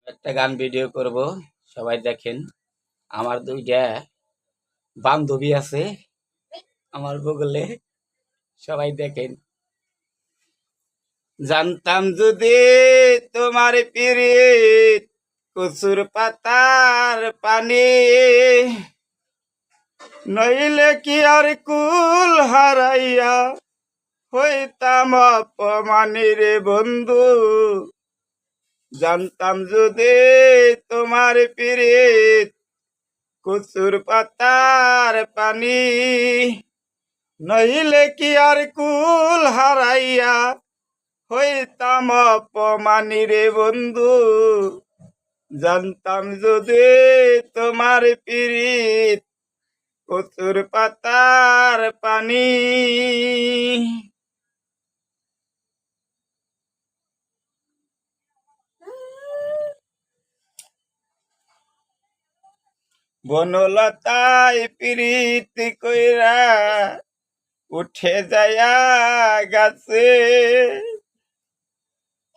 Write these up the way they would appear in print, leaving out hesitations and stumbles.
একটা গান ভিডিও করব, সবাই দেখেন। আমার দুইটা বান্ধবী আছে আমার বগলে, সবাই দেখেন। জানতাম যদি তোমার পিরিত কচুর পাতার পানি, নইলে কি আর কুল হারাইয়া হইতাম অপমানী রে বন্ধু। জানতাম যদি তোমার পিরিত কচুর পাতার পানি, নইলে কি আর কুল হারাইয়া হইতাম অপমানী রে বন্ধু। জানতাম যদি তোমার পিরিত কচুর পাতার পানি। বনলতায় প্রীতি কইরা উঠে যায়া গাছে,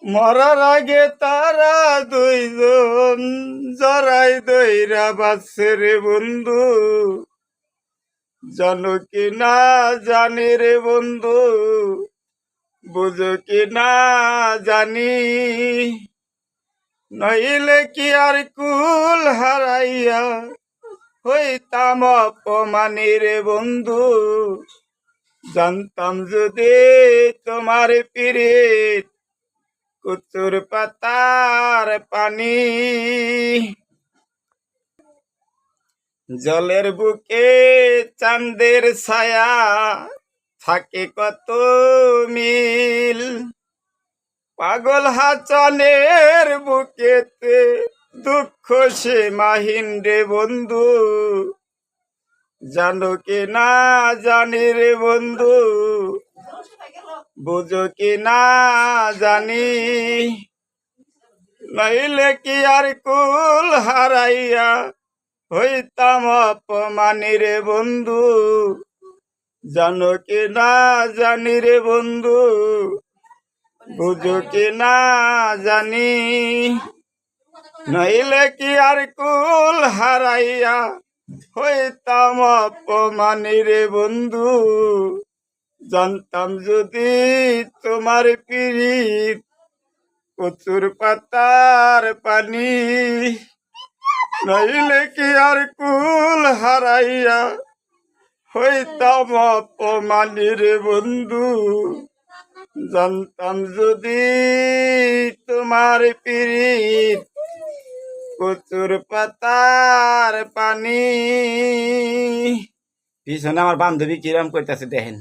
মরার আগে তারা দুইজন জড়াই দইরা বাঁচছে রে বন্ধু। জানো কি না জানি রে বন্ধু, বুঝো কি না জানি, নইলে কি আর কুল হারাইয়া হইতাম অপমানী রে বন্ধু। জানতাম যদি তোমার পিরিত কচুর পাতার পানি। জলের বুকে চাঁদের ছায়া থাকে কত মিল, পাগল হাচানের বুকেতে দুঃখ সে মাহিন রে বন্ধু। জানো কি না জানি রে বন্ধু, বুঝো কি না জানি, নইলে কি আর কুল হারাইয়া হইতাম অপমানী রে বন্ধু। জানো কি না জানি রে বন্ধু, বুঝো কি না জানি, নইলে কি আর কুল হারাইয়া হইতাম অপমানী রে বন্ধু। জানতাম যদি তোমার পিরিত কচুর পাতার পানি, নইলে কি আর কুল হারাইয়া হইতাম অপমানী রে বন্ধু। জানতাম যদি তোমার পিরিত কচুর পাতার পানি। পিছনে আমার বান্ধবী কিরম করতেছে দেখেন।